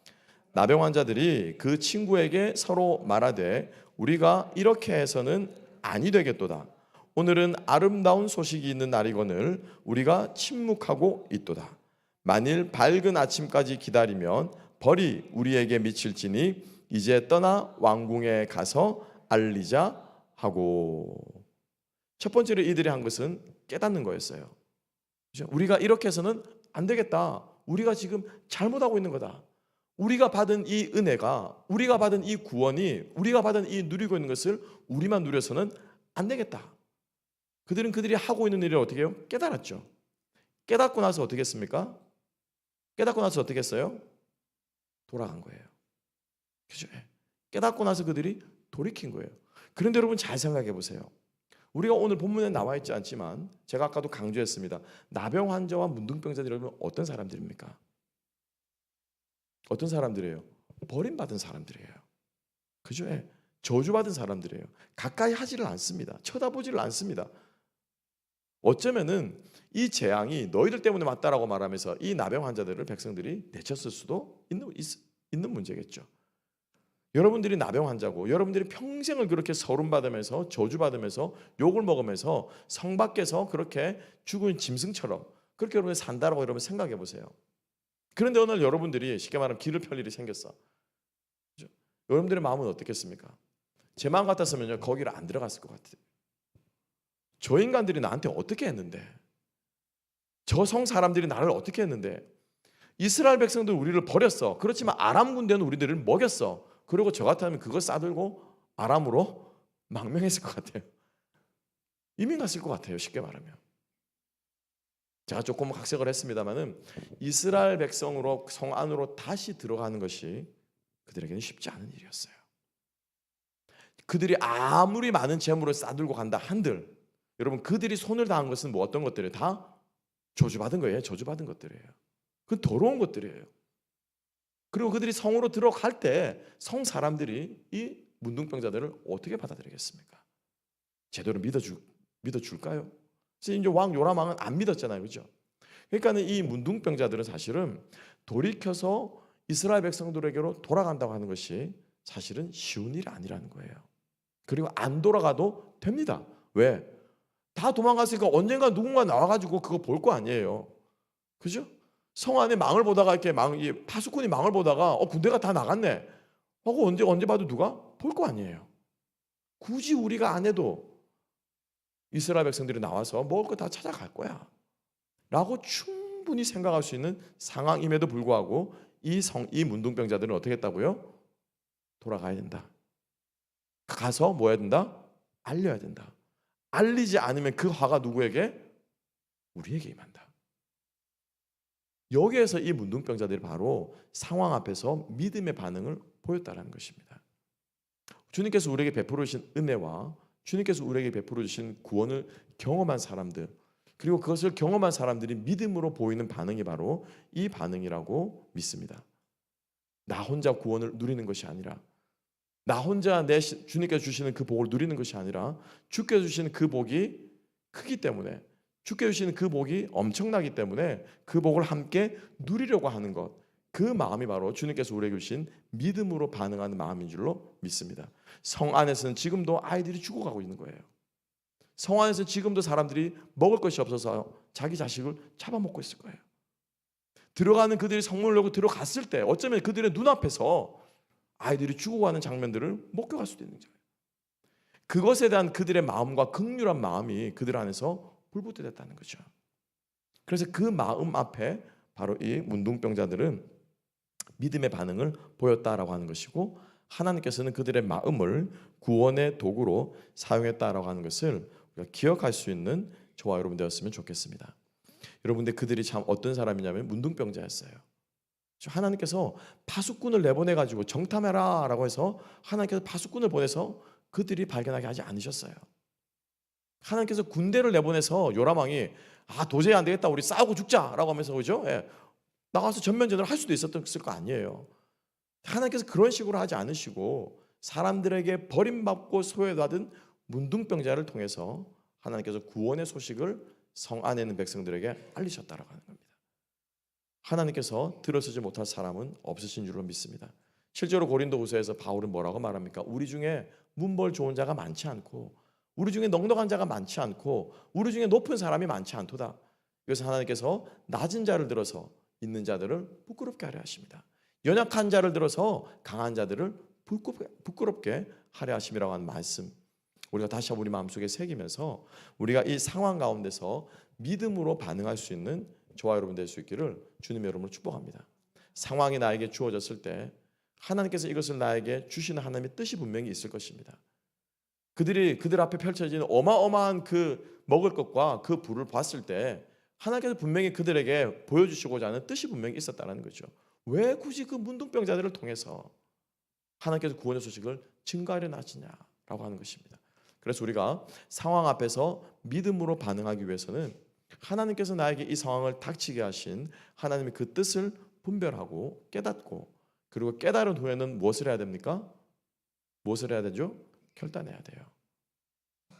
나병 환자들이 그 친구에게 서로 말하되 우리가 이렇게 해서는 아니 되겠도다. 오늘은 아름다운 소식이 있는 날이거늘 우리가 침묵하고 있도다. 만일 밝은 아침까지 기다리면 벌이 우리에게 미칠지니 이제 떠나 왕궁에 가서 알리자 하고. 첫 번째로 이들이 한 것은 깨닫는 거였어요. 우리가 이렇게 해서는 안 되겠다. 우리가 지금 잘못하고 있는 거다. 우리가 받은 이 은혜가, 우리가 받은 이 구원이, 우리가 받은 이 누리고 있는 것을 우리만 누려서는 안 되겠다. 그들은 그들이 하고 있는 일을 어떻게 해요? 깨달았죠. 깨닫고 나서 어떻게 했습니까? 깨닫고 나서 어떻게 했어요? 돌아간 거예요. 그죠? 깨닫고 나서 그들이 돌이킨 거예요. 그런데 여러분 잘 생각해 보세요. 우리가 오늘 본문에 나와 있지 않지만 제가 아까도 강조했습니다. 나병 환자와 문둥병자들 여러분 어떤 사람들입니까? 어떤 사람들이에요? 버림받은 사람들이에요. 그죠? 저주받은 사람들이에요. 가까이 하지를 않습니다. 쳐다보지를 않습니다. 어쩌면은 이 재앙이 너희들 때문에 왔다라고 말하면서 이 나병 환자들을 백성들이 내쳤을 수도 있는 문제겠죠. 여러분들이 나병 환자고 여러분들이 평생을 그렇게 서름받으면서 저주받으면서 욕을 먹으면서 성 밖에서 그렇게 죽은 짐승처럼 그렇게 여러분이 산다라고 여러분 생각해 보세요. 그런데 오늘 여러분들이 쉽게 말하면 길을 펼 일이 생겼어. 그렇죠? 여러분들의 마음은 어떻겠습니까? 제 마음 같았으면 거기를 안 들어갔을 것 같아요. 저 인간들이 나한테 어떻게 했는데, 저 성 사람들이 나를 어떻게 했는데, 이스라엘 백성들 우리를 버렸어. 그렇지만 아람 군대는 우리들을 먹였어. 그리고 저 같으면 그거 싸들고 아람으로 망명했을 것 같아요. 이민 갔을 것 같아요. 쉽게 말하면. 제가 조금 각색을 했습니다만은 이스라엘 백성으로 성 안으로 다시 들어가는 것이 그들에게는 쉽지 않은 일이었어요. 그들이 아무리 많은 재물을 싸들고 간다 한들 여러분 그들이 손을 다한 것은 뭐 어떤 것들이에요? 다 저주받은 거예요. 저주받은 것들이에요. 그 더러운 것들이에요. 그리고 그들이 성으로 들어갈 때 성 사람들이 이 문둥병자들을 어떻게 받아들이겠습니까? 제대로 믿어줄까요? 이제 왕 요람 왕은 안 믿었잖아요, 그렇죠? 그러니까는 이 문둥병자들은 사실은 돌이켜서 이스라엘 백성들에게로 돌아간다고 하는 것이 사실은 쉬운 일이 아니라는 거예요. 그리고 안 돌아가도 됩니다. 왜? 다 도망갔으니까 언젠가 누군가 나와가지고 그거 볼 거 아니에요, 그죠? 성 안에 망을 보다가 이렇게 이 파수꾼이 망을 보다가 군대가 다 나갔네 하고 언제 봐도 누가 볼 거 아니에요. 굳이 우리가 안 해도 이스라엘 백성들이 나와서 먹을 거 다 찾아갈 거야 라고 충분히 생각할 수 있는 상황임에도 불구하고 이 문둥병자들은 어떻게 했다고요? 돌아가야 된다. 가서 뭐 해야 된다? 알려야 된다. 알리지 않으면 그 화가 누구에게? 우리에게 임한다. 여기에서 이 문둥병자들이 바로 상황 앞에서 믿음의 반응을 보였다는 것입니다. 주님께서 우리에게 베풀어 주신 은혜와 주님께서 우리에게 베풀어 주신 구원을 경험한 사람들, 그리고 그것을 경험한 사람들이 믿음으로 보이는 반응이 바로 이 반응이라고 믿습니다. 나 혼자 구원을 누리는 것이 아니라, 나 혼자 주님께서 주시는 그 복을 누리는 것이 아니라, 주께서 주시는 그 복이 크기 때문에, 주께서 주시는 그 복이 엄청나기 때문에 그 복을 함께 누리려고 하는 것, 그 마음이 바로 주님께서 우리에게 주신 믿음으로 반응하는 마음인 줄로 믿습니다. 성 안에서는 지금도 아이들이 죽어가고 있는 거예요. 성 안에서 지금도 사람들이 먹을 것이 없어서 자기 자식을 잡아먹고 있을 거예요. 들어가는 그들이 성문을 열고 들어갔을 때 어쩌면 그들의 눈앞에서 아이들이 죽어가는 장면들을 목격할 수도 있는 거예요. 그것에 대한 그들의 마음과 극률한 마음이 그들 안에서 불붙어졌다는 거죠. 그래서 그 마음 앞에 바로 이 문둥병자들은 믿음의 반응을 보였다라고 하는 것이고, 하나님께서는 그들의 마음을 구원의 도구로 사용했다라고 하는 것을 우리가 기억할 수 있는 저와 여러분 되었으면 좋겠습니다. 여러분들 그들이 참 어떤 사람이냐면 문둥병자였어요. 하나님께서 파수꾼을 내보내가지고 정탐해라 라고 해서 하나님께서 파수꾼을 보내서 그들이 발견하게 하지 않으셨어요. 하나님께서 군대를 내보내서 요람왕이 도저히 안 되겠다 우리 싸우고 죽자라고 하면서 그죠? 나가서 전면전을 할 수도 있었을 거 아니에요. 하나님께서 그런 식으로 하지 않으시고 사람들에게 버림받고 소외받은 문둥병자를 통해서 하나님께서 구원의 소식을 성 안에 있는 백성들에게 알리셨다라고 하는 겁니다. 하나님께서 들어서지 못할 사람은 없으신 줄로 믿습니다. 실제로 고린도후서에서 바울은 뭐라고 말합니까? 우리 중에 문벌 좋은 자가 많지 않고, 우리 중에 넉넉한 자가 많지 않고, 우리 중에 높은 사람이 많지 않도다. 그래서 하나님께서 낮은 자를 들어서 있는 자들을 부끄럽게 하려 하십니다. 연약한 자를 들어서 강한 자들을 부끄럽게 하려 하심이라고 하는 말씀, 우리가 다시 한번 우리 마음속에 새기면서 우리가 이 상황 가운데서 믿음으로 반응할 수 있는 저와 여러분 될 수 있기를 주님의 이름으로 축복합니다. 상황이 나에게 주어졌을 때 하나님께서 이것을 나에게 주시는 하나님의 뜻이 분명히 있을 것입니다. 그들 앞에 펼쳐지는 어마어마한 그 먹을 것과 그 불을 봤을 때 하나님께서 분명히 그들에게 보여주시고자 하는 뜻이 분명히 있었다는 거죠. 왜 굳이 그 문둥병자들을 통해서 하나님께서 구원의 소식을 증가하려 하시냐라고 하는 것입니다. 그래서 우리가 상황 앞에서 믿음으로 반응하기 위해서는 하나님께서 나에게 이 상황을 닥치게 하신 하나님의 그 뜻을 분별하고 깨닫고, 그리고 깨달은 후에는 무엇을 해야 됩니까? 무엇을 해야 되죠? 결단해야 돼요.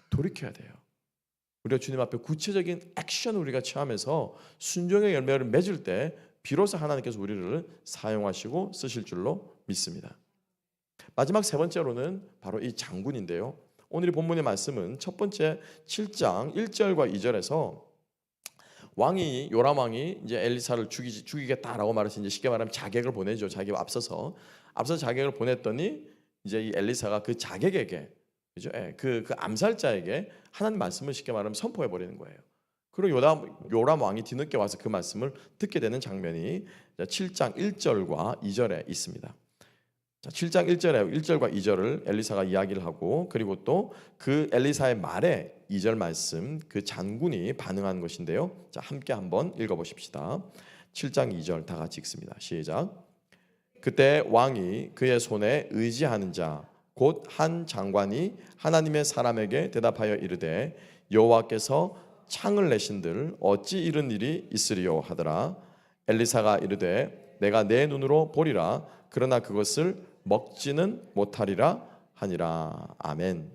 돌이켜야 돼요. 우리가 주님 앞에 구체적인 액션을 우리가 취하면서 순종의 열매를 맺을 때 비로소 하나님께서 우리를 사용하시고 쓰실 줄로 믿습니다. 마지막 세 번째로는 바로 이 장군인데요. 오늘 본문의 말씀은 첫 번째 7장 1절과 2절에서 요람 왕이 이제 엘리사를 죽이겠다라고 말해서 이제 쉽게 말하면 자객을 보내죠. 자기가 앞서서 자객을 보냈더니 이제 이 엘리사가 그 자객에게, 그죠? 그 암살자에게 하나님 말씀을 쉽게 말하면 선포해 버리는 거예요. 그리고 요람 왕이 뒤늦게 와서 그 말씀을 듣게 되는 장면이 7장 1절과 2절에 있습니다. 7장 1절과 2절을 엘리사가 이야기를 하고, 그리고 또 그 엘리사의 말에 2절 말씀, 그 장군이 반응한 것인데요. 자, 함께 한번 읽어보십시다. 7장 2절 다 같이 읽습니다. 시작. 그때 왕이 그의 손에 의지하는 자 곧 한 장관이 하나님의 사람에게 대답하여 이르되 여호와께서 창을 내신들 어찌 이런 일이 있으리요 하더라. 엘리사가 이르되 내가 내 눈으로 보리라. 그러나 그것을 먹지는 못하리라 하니라. 아멘.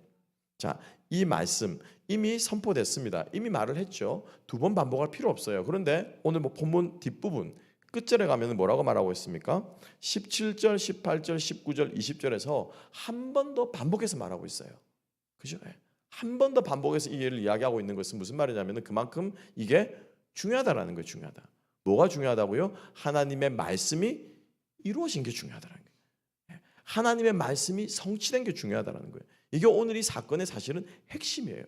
자, 이 말씀 이미 선포됐습니다. 이미 말을 했죠. 두 번 반복할 필요 없어요. 그런데 오늘 본문 뒷부분 끝절에 가면 뭐라고 말하고 있습니까? 17절, 18절, 19절, 20절에서 한 번 더 반복해서 말하고 있어요. 그죠? 한 번 더 반복해서 이 일을 이야기하고 있는 것은 무슨 말이냐면 그만큼 이게 중요하다라는 거예요. 중요하다. 뭐가 중요하다고요? 하나님의 말씀이 이루어진 게 중요하다는 거예요. 하나님의 말씀이 성취된 게 중요하다는 거예요. 이게 오늘 이 사건의 사실은 핵심이에요.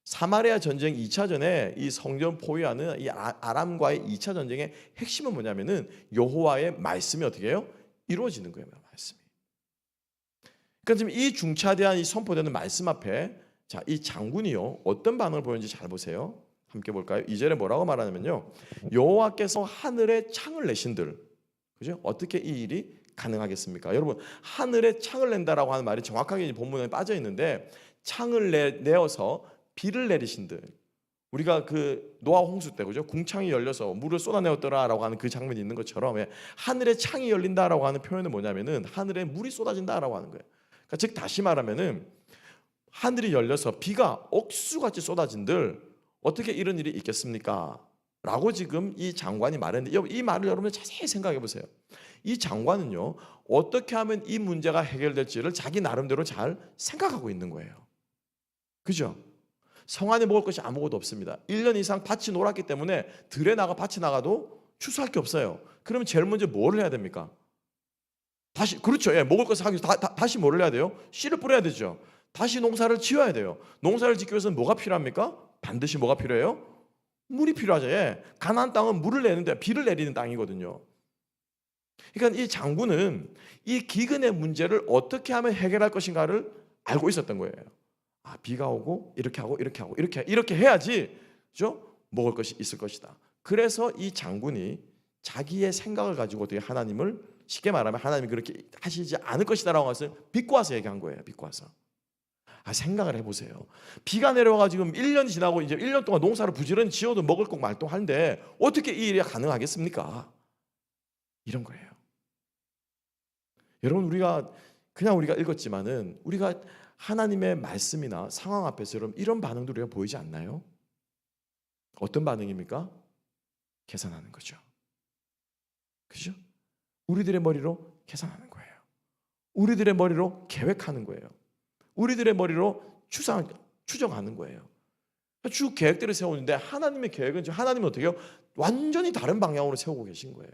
사마리아 전쟁 2차전에 이 성전 포위하는 이 아람과의 2차 전쟁의 핵심은 뭐냐면은 여호와의 말씀이 어떻게 해요? 이루어지는 거예요. 말씀이. 그러니까 지금 이 중차대한 이 선포되는 말씀 앞에 자, 이 장군이요 어떤 반응을 보였는지 잘 보세요. 함께 볼까요? 2절에 뭐라고 말하냐면요. 여호와께서 하늘에 창을 내신들. 그죠? 어떻게 이 일이 가능하겠습니까? 여러분, 하늘에 창을 낸다라고 하는 말이 정확하게 본문에 빠져 있는데 창을 내어서 비를 내리신들. 우리가 그 노아 홍수 때 그죠? 궁창이 열려서 물을 쏟아내었더라라고 하는 그 장면이 있는 것처럼 하늘에 창이 열린다라고 하는 표현은 뭐냐면은 하늘에 물이 쏟아진다라고 하는 거예요. 그러니까 즉 다시 말하면은 하늘이 열려서 비가 억수같이 쏟아진들 어떻게 이런 일이 있겠습니까? 라고 지금 이 장관이 말했는데 이 말을 여러분 자세히 생각해 보세요. 이 장관은요 어떻게 하면 이 문제가 해결될지를 자기 나름대로 잘 생각하고 있는 거예요. 그죠? 성 안에 먹을 것이 아무것도 없습니다. 1년 이상 밭이 놀았기 때문에 들에 나가 밭이 나가도 추수할 게 없어요. 그러면 제일 먼저 뭘 해야 됩니까? 다시 그렇죠. 먹을 것을 하기 위해서 다시 뭘 해야 돼요? 씨를 뿌려야 되죠. 다시 농사를 지어야 돼요. 농사를 짓기 위해서는 뭐가 필요합니까? 반드시 뭐가 필요해요? 물이 필요하죠. 가나안 땅은 물을 내는데 비를 내리는 땅이거든요. 그러니까 이 장군은 이 기근의 문제를 어떻게 하면 해결할 것인가를 알고 있었던 거예요. 아, 비가 오고 이렇게 하고 이렇게 하고 이렇게 해야지, 그죠? 먹을 것이 있을 것이다. 그래서 이 장군이 자기의 생각을 가지고 어떻게 하나님을 쉽게 말하면 하나님이 그렇게 하시지 않을 것이다라고 해서 비꼬 와서 얘기한 거예요. 비꼬 와서. 아, 생각을 해보세요. 비가 내려와 지금 1년이 지나고 이제 1년 동안 농사를 부지런히 지어도 먹을 거 말똥하는데 어떻게 이 일이 가능하겠습니까? 이런 거예요. 여러분 우리가 읽었지만은 우리가 하나님의 말씀이나 상황 앞에서 여러분 이런 반응도 우리가 보이지 않나요? 어떤 반응입니까? 계산하는 거죠. 그죠? 우리들의 머리로 계산하는 거예요. 우리들의 머리로 계획하는 거예요. 우리들의 머리로 추정하는 거예요. 쭉 계획들을 세우는데 하나님의 계획은 하나님은 어떻게 해요? 완전히 다른 방향으로 세우고 계신 거예요.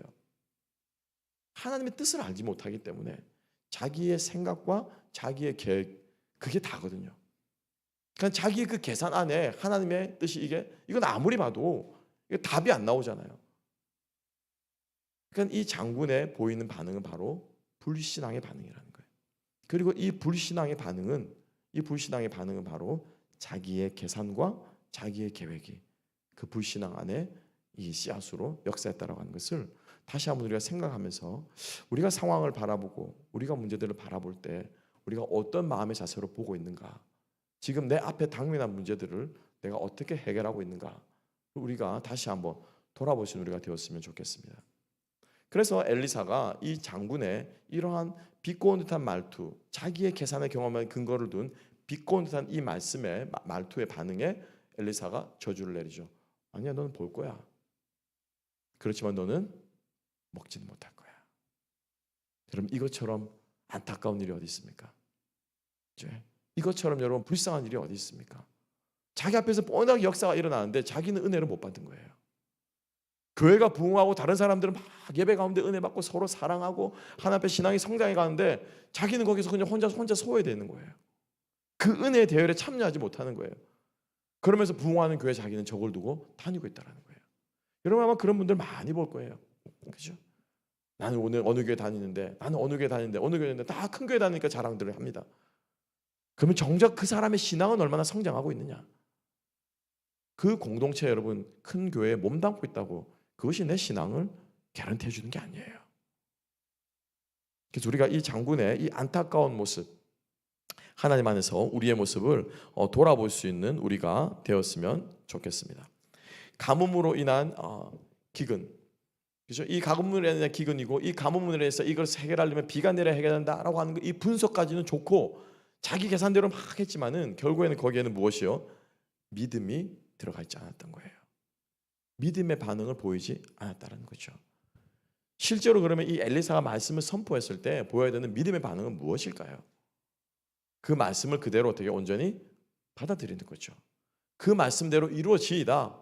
하나님의 뜻을 알지 못하기 때문에 자기의 생각과 자기의 계획 그게 다거든요. 그러니까 자기의 그 계산 안에 하나님의 뜻이 이건 아무리 봐도 이게 답이 안 나오잖아요. 그러니까 이 장군의 보이는 반응은 바로 불신앙의 반응이라는 거예요. 그리고 이 불신앙의 반응은 바로 자기의 계산과 자기의 계획이 그 불신앙 안에 이 씨앗으로 역사했다라고 하는 것을 다시 한번 우리가 생각하면서 우리가 상황을 바라보고 우리가 문제들을 바라볼 때 우리가 어떤 마음의 자세로 보고 있는가, 지금 내 앞에 당면한 문제들을 내가 어떻게 해결하고 있는가, 우리가 다시 한번 돌아보시는 우리가 되었으면 좋겠습니다. 그래서 엘리사가 이 장군의 이러한 비꼬은 듯한 말투, 자기의 계산의 경험에 근거를 둔 비꼬은 듯한 이 말투의 반응에 엘리사가 저주를 내리죠. 아니야, 너는 볼 거야. 그렇지만 너는 먹지는 못할 거야. 여러분 이것처럼 안타까운 일이 어디 있습니까? 이것처럼 여러분 불쌍한 일이 어디 있습니까? 자기 앞에서 뻔하게 역사가 일어나는데 자기는 은혜를 못 받은 거예요. 교회가 부흥하고 다른 사람들은 막 예배 가운데 은혜 받고 서로 사랑하고 하나님 앞에 신앙이 성장해 가는데 자기는 거기서 그냥 혼자 소외되는 거예요. 그 은혜의 대열에 참여하지 못하는 거예요. 그러면서 부흥하는 교회 자기는 적을 두고 다니고 있다는 거예요. 여러분 아마 그런 분들 많이 볼 거예요. 그렇죠? 나는 오늘 어느 교회 다니는데 다 큰 교회 다니니까 자랑들을 합니다. 그러면 정작 그 사람의 신앙은 얼마나 성장하고 있느냐? 그 공동체 여러분 큰 교회에 몸담고 있다고 그것이 내 신앙을 개런티해 주는 게 아니에요. 그래서 우리가 이 장군의 이 안타까운 모습, 하나님 안에서 우리의 모습을 돌아볼 수 있는 우리가 되었으면 좋겠습니다. 가뭄으로 인한 기근, 그렇죠? 이 가뭄으로 인한 기근이고 이 가뭄으로 인해서 이걸 해결하려면 비가 내려 해결한다라고 하는 이 분석까지는 좋고 자기 계산대로 막 했지만은 결국에는 거기에는 무엇이요? 믿음이 들어가 있지 않았던 거예요. 믿음의 반응을 보이지 않았다는 거죠. 실제로 그러면 이 엘리사가 말씀을 선포했을 때 보여야 되는 믿음의 반응은 무엇일까요? 그 말씀을 그대로 어떻게 온전히 받아들이는 거죠. 그 말씀대로 이루어지이다.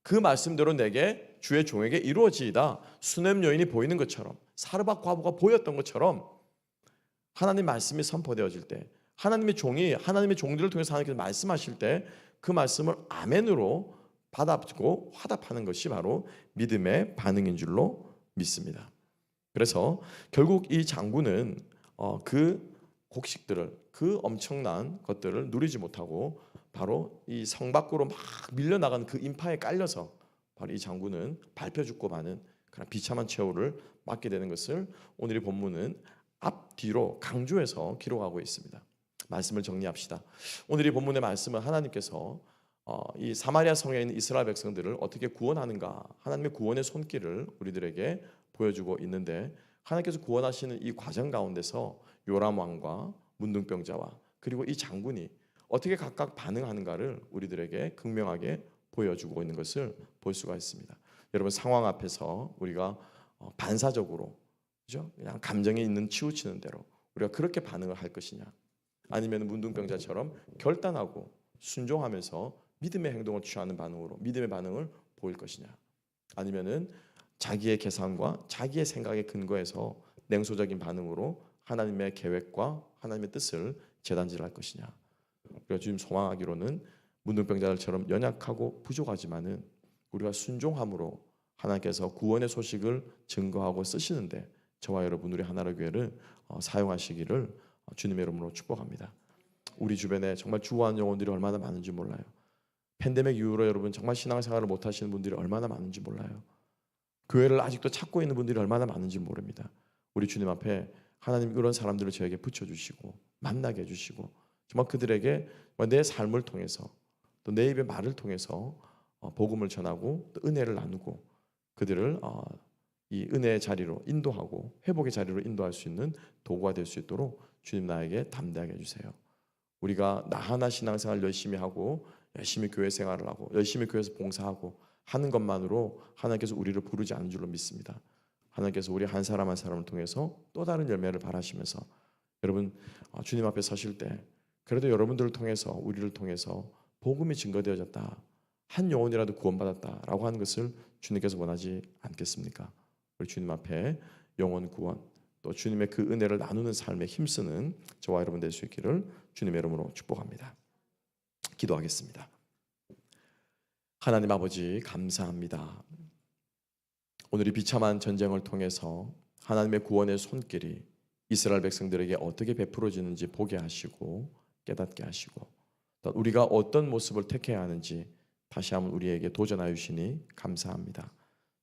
그 말씀대로 내게 주의 종에게 이루어지이다. 수넴 여인이 보이는 것처럼, 사르밧 과부가 보였던 것처럼 하나님 말씀이 선포되어질 때, 하나님의 종이 하나님의 종들을 통해서 하나님께서 말씀하실 때 그 말씀을 아멘으로 받아들이고 화답하는 것이 바로 믿음의 반응인 줄로 믿습니다. 그래서 결국 이 장군은 그 곡식들을, 그 엄청난 것들을 누리지 못하고 바로 이 성 밖으로 막 밀려나간 그 인파에 깔려서 바로 이 장군은 밟혀 죽고 마는 그런 비참한 최후를 맞게 되는 것을 오늘의 본문은 앞뒤로 강조해서 기록하고 있습니다. 말씀을 정리합시다. 오늘 이 본문의 말씀은 하나님께서 이 사마리아 성에 있는 이스라엘 백성들을 어떻게 구원하는가, 하나님의 구원의 손길을 우리들에게 보여주고 있는데, 하나님께서 구원하시는 이 과정 가운데서 요람 왕과 문둥병자와 그리고 이 장군이 어떻게 각각 반응하는가를 우리들에게 극명하게 보여주고 있는 것을 볼 수가 있습니다. 여러분, 상황 앞에서 우리가 반사적으로, 그죠? 그냥 감정에 있는 치우치는 대로 우리가 그렇게 반응을 할 것이냐, 아니면 문둥병자처럼 결단하고 순종하면서 믿음의 행동을 취하는 반응으로 믿음의 반응을 보일 것이냐, 아니면은 자기의 계산과 자기의 생각에 근거해서 냉소적인 반응으로 하나님의 계획과 하나님의 뜻을 재단질할 것이냐. 그래서 지금 소망하기로는 문둥병자들처럼 연약하고 부족하지만은 우리가 순종함으로 하나님께서 구원의 소식을 증거하고 쓰시는데 저와 여러분 우리 하나로 교회를 사용하시기를 주님의 이름으로 축복합니다. 우리 주변에 정말 주구한 영혼들이 얼마나 많은지 몰라요. 팬데믹 이후로 여러분 정말 신앙생활을 못 하시는 분들이 얼마나 많은지 몰라요. 교회를 아직도 찾고 있는 분들이 얼마나 많은지 모릅니다. 우리 주님 앞에 하나님 그런 사람들을 저에게 붙여주시고 만나게 해주시고 정말 그들에게 내 삶을 통해서 또 내 입의 말을 통해서 복음을 전하고 또 은혜를 나누고 그들을 이 은혜의 자리로 인도하고 회복의 자리로 인도할 수 있는 도구가 될 수 있도록 주님 나에게 담대하게 해주세요. 우리가 나 하나 신앙생활 열심히 하고 열심히 교회 생활을 하고 열심히 교회에서 봉사하고 하는 것만으로 하나님께서 우리를 부르지 않은 줄로 믿습니다. 하나님께서 우리 한 사람 한 사람을 통해서 또 다른 열매를 바라시면서 여러분 주님 앞에 서실 때 그래도 여러분들을 통해서 우리를 통해서 복음이 증거되어졌다, 한 영혼이라도 구원받았다라고 하는 것을 주님께서 원하지 않겠습니까? 우리 주님 앞에 영혼 구원 또 주님의 그 은혜를 나누는 삶에 힘쓰는 저와 여러분 될 수 있기를 주님의 이름으로 축복합니다. 기도하겠습니다. 하나님 아버지 감사합니다. 오늘 이 비참한 전쟁을 통해서 하나님의 구원의 손길이 이스라엘 백성들에게 어떻게 베풀어지는지 보게 하시고 깨닫게 하시고 또 우리가 어떤 모습을 택해야 하는지 다시 한번 우리에게 도전하여 주시니 감사합니다.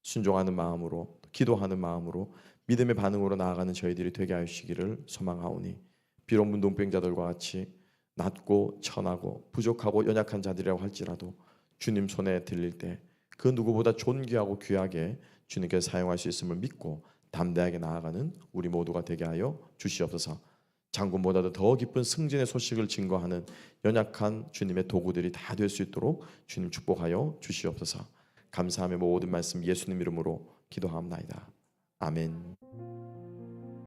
순종하는 마음으로 기도하는 마음으로 믿음의 반응으로 나아가는 저희들이 되게 하시기를 소망하오니 비록 문둥병자들과 같이 낮고 천하고 부족하고 연약한 자들이라고 할지라도 주님 손에 들릴 때 그 누구보다 존귀하고 귀하게 주님께서 사용할 수 있음을 믿고 담대하게 나아가는 우리 모두가 되게 하여 주시옵소서. 장군보다도 더 깊은 승진의 소식을 증거하는 연약한 주님의 도구들이 다 될 수 있도록 주님 축복하여 주시옵소서. 감사하며 모든 말씀 예수님 이름으로 기도하옵나이다. 아멘.